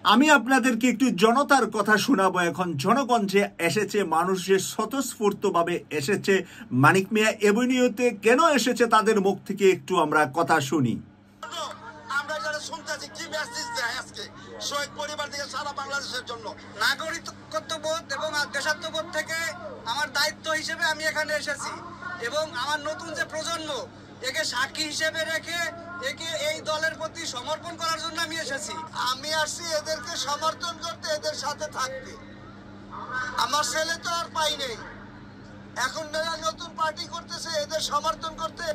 আমি আপনাদেরকে একটু জনতার কথা শোনাবো। এখন জনগণ যে এসেছে, মানুষের স্বতঃস্ফূর্তভাবে এসেছে মানিক মিয়া এভিনিউতে, কেন এসেছে তাদের মুখ থেকে একটু আমরা কথা শুনি। আমরা যারা শুনতেছি কি মেসেজ দেয় আজকে শহীদ পরিবার থেকে সারা বাংলাদেশের জন্য নাগরিকত্ববোধ এবং দেশাত্মবোধ থেকে আমার দায়িত্ব হিসেবে আমি এখানে এসেছি এবং আমার নতুন যে প্রজন্ম একে সাক্ষী হিসেবে রেখে একে এই দলের প্রতি সমর্পণ করার জন্য আমি এসেছি। আমি আসছি এদেরকে সমর্থন করতে, এদের সাথে থাকতে। আমার ছেলে তো আর পাই নেই, এখন নতুন পার্টি করতেছে, এদের সমর্থন করতে।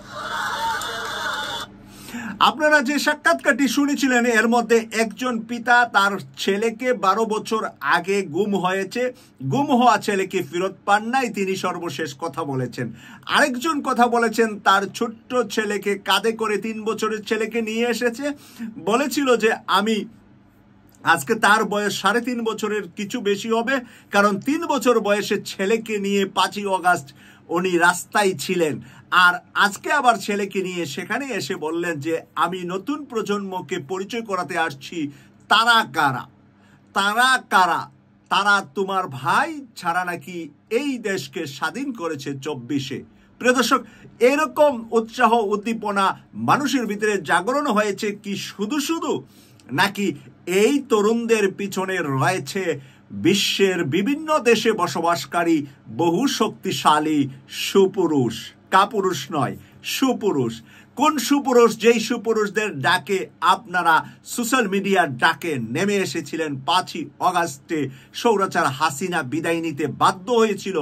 আপনারা যে সাক্ষাৎকারটি শুনেছিলেন এর মধ্যে একজন পিতা তার ছেলেকে 12 বছর আগে গুম হয়েছে, গুম হওয়া ছেলেকে ফেরত পান নাই, তিনি সর্বশেষ কথা বলেছেন। আরেকজন কথা বলেছেন তার ছোট্ট ছেলেকে কাঁধে করে 3 বছরের ছেলেকে নিয়ে এসেছে, বলেছিল যে আমি আজকে তার বয়স 3.5 বছরের কিছু বেশি হবে, কারণ 3 বছর বয়সের ছেলেকে নিয়ে 5ই আগস্ট উনি রাস্তায় ছিলেন। আর আজকে আবার ছেলেকে নিয়ে সেখানে এসে বললেন যে আমি নতুন প্রজন্মকে পরিচয় করাতে আসছি। তারা কারা? তারা কারা? তারা তোমার ভাই ছাড়া নাকি এই দেশকে স্বাধীন করেছে 24-এ। প্রিয় দর্শক, এরকম উৎসাহ উদ্দীপনা মানুষের ভিতরে জাগরণ হয়েছে কি শুধু শুধু, নাকি এই তরুণদের পিছনে রয়েছে বিশ্বের বিভিন্ন দেশে বসবাসকারী বহু শক্তিশালী সুপুরুষ? কাপুরুষ নয়, সুপুরুষ। কোন সুপুরুষ? যেই সুপুরুষদের ডাকে আপনারা সোশ্যাল মিডিয়ার ডাকে নেমে এসেছিলেন 5ই আগস্টে স্বৈরাচার হাসিনা বিদায় নিতে বাধ্য হয়েছিল।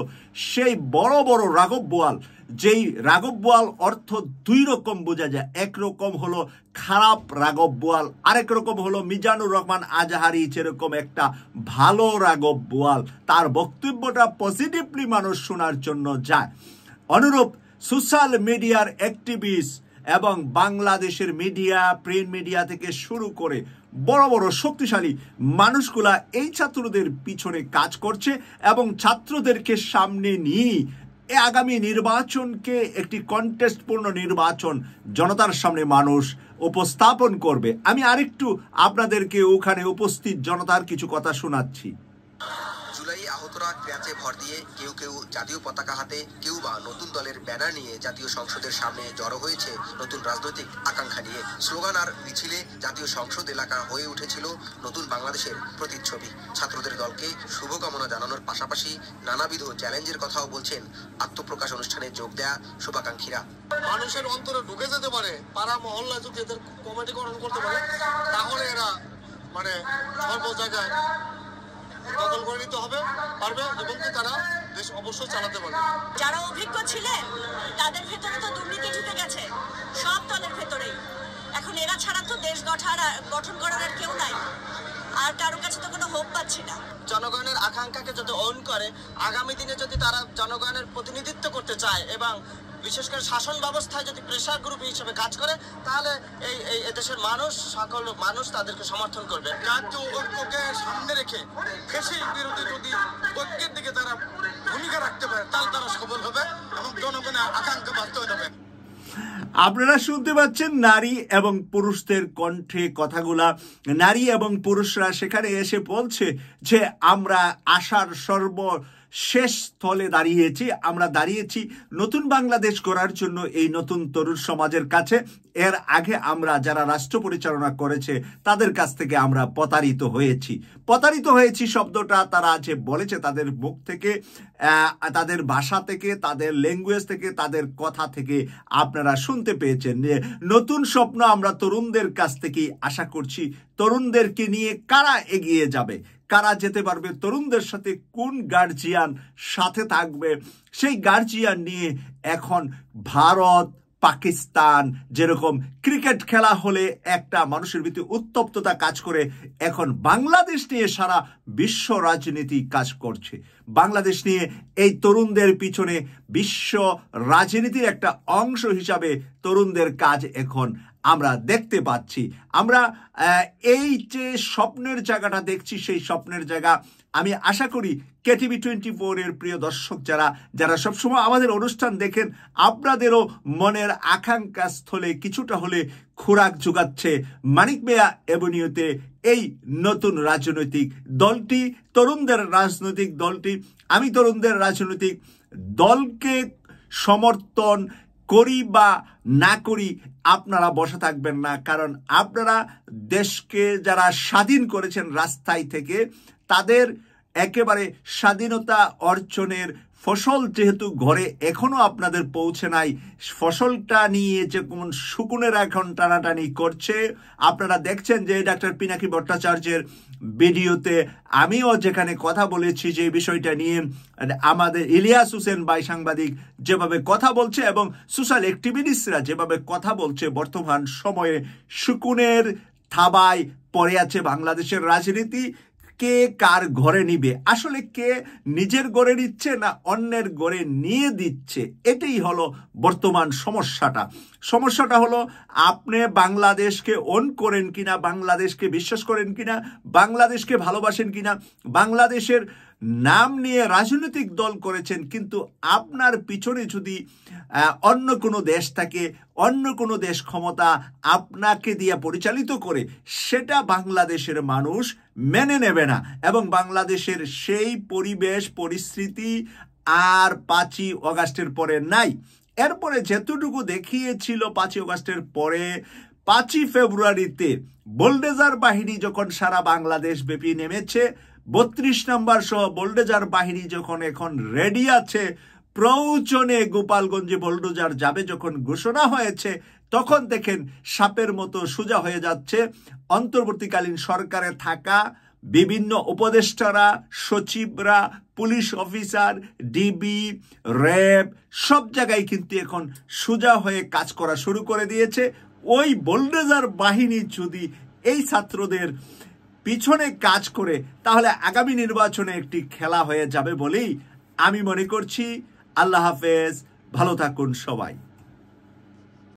সেই বড় বড় রাঘব বোয়াল, যেই রাঘব বোয়াল অর্থ 2 রকম বোঝা যায়। একরকম হলো খারাপ রাঘব বোয়াল, আরেক রকম হলো মিজানুর রহমান আজহারি যেরকম একটা ভালো রাঘব বোয়াল, তার বক্তব্যটা পজিটিভলি মানুষ শোনার জন্য যায়। অনুরূপ সোশ্যাল মিডিয়ার অ্যাক্টিভিস্ট এবং বাংলাদেশের মিডিয়া, প্রিন্ট মিডিয়া থেকে শুরু করে বড় বড় শক্তিশালী মানুষগুলা এই ছাত্রদের পিছনে কাজ করছে এবং ছাত্রদেরকে সামনে নিয়ে আগামী নির্বাচনকে একটি কন্টেস্টপূর্ণ নির্বাচন জনতার সামনে মানুষ উপস্থাপন করবে। আমি আরেকটু আপনাদেরকে ওখানে উপস্থিত জনতার কিছু কথা শোনাচ্ছি। জুলাই আহতরা ক্র্যাচে ভর দিয়ে কেউ কেউ জাতীয় পতাকা হাতে, কেউ বা নতুন দলের ব্যানার নিয়ে জাতীয় সংসদের সামনে জড়ো হয়েছে নতুন রাজনৈতিক আকাঙ্ক্ষা নিয়ে। স্লোগান আর মিছিলে জাতীয় সংসদ এলাকা হয়ে উঠেছিল নতুন বাংলাদেশের প্রতিচ্ছবি। ছাত্রদের দলকে শুভকামনা জানানোর পাশাপাশি নানাবিধ চ্যালেঞ্জের কথাও বলছেন আত্মপ্রকাশ অনুষ্ঠানে যোগ দেয়া শুভাকাঙ্ক্ষীরা। মানুষের অন্তরে ঢুকে যেতে পারে, পাড়া মহল্লা যদি এদের কমিটি গঠন করতে পারে, তাহলে এরা সর্ব জায়গায় দখল করে নিতে পারবে এবং তারা দেশ অবশ্যই চালাতে পারবে। যারা অভিজ্ঞ ছিলেন তাদের ভেতরে তো দুর্নীতি ঢুকে গেছে, সব দলের ভেতরেই। এখন এরা ছাড়া তো দেশ গঠন করার আর কেউ নাই, আর কারো কাছে তো কোনো হোপ পাচ্ছি না। জনগণের আকাঙ্ক্ষাকে যদি অন করে, আগামী দিনে যদি তারা জনগণের প্রতিনিধিত্ব করতে চায় এবং বিশেষ করে শাসন ব্যবস্থায় যদি প্রেসার গ্রুপ হিসেবে কাজ করে, তাহলে এই দেশের মানুষ, সকল মানুষ তাদেরকে সমর্থন করবে। জাতীয় ঐক্যকে সামনে রেখে ফ্যাসিস্ট বিরোধী যদি ঐক্যের দিকে তারা ভূমিকা রাখতে পারে, তাহলে তারা সফল হবে এবং জনগণের আকাঙ্ক্ষা বাস্তবায়িত হবে। আপনারা শুনতে পাচ্ছেন নারী এবং পুরুষদের কণ্ঠে কথাগুলা। নারী এবং পুরুষরা সেখানে এসে বলছে যে আমরা আশার সর্বশেষ স্থলে দাঁড়িয়েছি, আমরা দাঁড়িয়েছি নতুন বাংলাদেশ গড়ার জন্য এই নতুন তরুণ সমাজের কাছে। এর আগে আমরা যারা রাষ্ট্র পরিচালনা করেছে তাদের কাছ থেকে আমরা প্রতারিত হয়েছি শব্দটা তারা যে বলেছে তাদের মুখ থেকে, তাদের ভাষা থেকে, তাদের ল্যাঙ্গুয়েজ থেকে, তাদের কথা থেকে আপনারা শুনতে পেয়েছেন যে নতুন স্বপ্ন আমরা তরুণদের কাছ থেকে আশা করছি। তরুণদেরকে নিয়ে কারা এগিয়ে যাবে, কারা যেতে পারবে, তরুণদের সাথে কোন গার্জিয়ান সাথে থাকবে, সেই গার্জিয়ান নিয়ে এখন ভারত, পাকিস্তান যেরকম ক্রিকেট খেলা হলে একটা মানুষের ভিতরে উত্তপ্ততা কাজ করে, এখন বাংলাদেশ নিয়ে সারা বিশ্ব রাজনীতি কাজ করছে। বাংলাদেশ নিয়ে এই তরুণদের পিছনে বিশ্ব রাজনীতির একটা অংশ হিসাবে তরুণদের কাজ এখন আমরা দেখতে পাচ্ছি। আমরা এই যে স্বপ্নের জায়গাটা দেখছি, সেই স্বপ্নের জায়গা আমি আশা করি কেটিভি 24 এর প্রিয় দর্শক যারা সবসময় আমাদের অনুষ্ঠান দেখেন, আপনাদেরও মনের আকাঙ্ক্ষা স্থলে কিছুটা হলে খোরাক যোগাচ্ছে মানিক মিয়া এভিনিউতে এই নতুন রাজনৈতিক দলটি, তরুণদের রাজনৈতিক দলটি। আমি তরুণদের রাজনৈতিক দলকে সমর্থন করি বা না করি, আপনারা বসে থাকবেন না, কারণ আপনারা দেশকে যারা স্বাধীন করেছেন রাস্তায় থেকে, তাদের একেবারে স্বাধীনতা অর্জনের ফসল যেহেতু ঘরে এখনো আপনাদের পৌঁছে নাই, ফসলটা নিয়ে যে কোন শকুনের এখন টানাটানি করছে। আপনারা দেখছেন যে ডাক্তার পিনাকি ভট্টাচার্যের ভিডিওতে আমিও যেখানে কথা বলেছি যে বিষয়টা নিয়ে, আমাদের ইলিয়াস হোসেন ভাই সাংবাদিক যেভাবে কথা বলছে এবং সোশ্যাল অ্যাক্টিভিস্টরা যেভাবে কথা বলছে, বর্তমান সময়ে শকুনের থাবায় পড়ে আছে বাংলাদেশের রাজনীতি। কে কার ঘরে নিবে, আসলে কে নিজের ঘরে নিচ্ছে না অন্যের ঘরে নিয়ে দিচ্ছে, এটাই হলো বর্তমান সমস্যাটা হলো আপনি বাংলাদেশকে ওন করেন কিনা, বাংলাদেশকে বিশ্বাস করেন কিনা, বাংলাদেশকে ভালোবাসেন কিনা, বাংলাদেশের নাম নিয়ে রাজনৈতিক দল করেছেন, কিন্তু আপনার পিছনে যদি অন্য কোনো দেশ থাকে, অন্য কোনো দেশ ক্ষমতা আপনাকে দিয়ে পরিচালিত করে, সেটা বাংলাদেশের মানুষ মেনে নেবে না। এবং বাংলাদেশের সেই পরিবেশ পরিস্থিতি আর 5ই অগাস্টের পরে নাই। এরপরে যেতটুকু দেখিয়েছিল 5ই অগাস্টের পরে, 5ই ফেব্রুয়ারিতে বোলডেজার বাহিনী যখন সারা বাংলাদেশ ব্যাপী নেমেছে, 32 নম্বর সহ বোলডেজার বাহিনী যখন এখন রেডি আছে, প্রয়োজনে গোপালগঞ্জে বোলডোজার যাবে যখন ঘোষণা হয়েছে, তখন দেখেন সাপের মতো সোজা হয়ে যাচ্ছে অন্তর্বর্তীকালীন সরকারে থাকা বিভিন্ন উপদেষ্টারা, সচিবরা, পুলিশ অফিসার, ডিবি, র্যাব, সব জায়গায় কিন্তু এখন সোজা হয়ে কাজ করা শুরু করে দিয়েছে। ওই বোলডোজার বাহিনী যদি এই ছাত্রদের পিছনে কাজ করে, তাহলে আগামী নির্বাচনে একটি খেলা হয়ে যাবে বলেই আমি মনে করছি। আল্লাহ হাফেজ, ভালো থাকুন সবাই।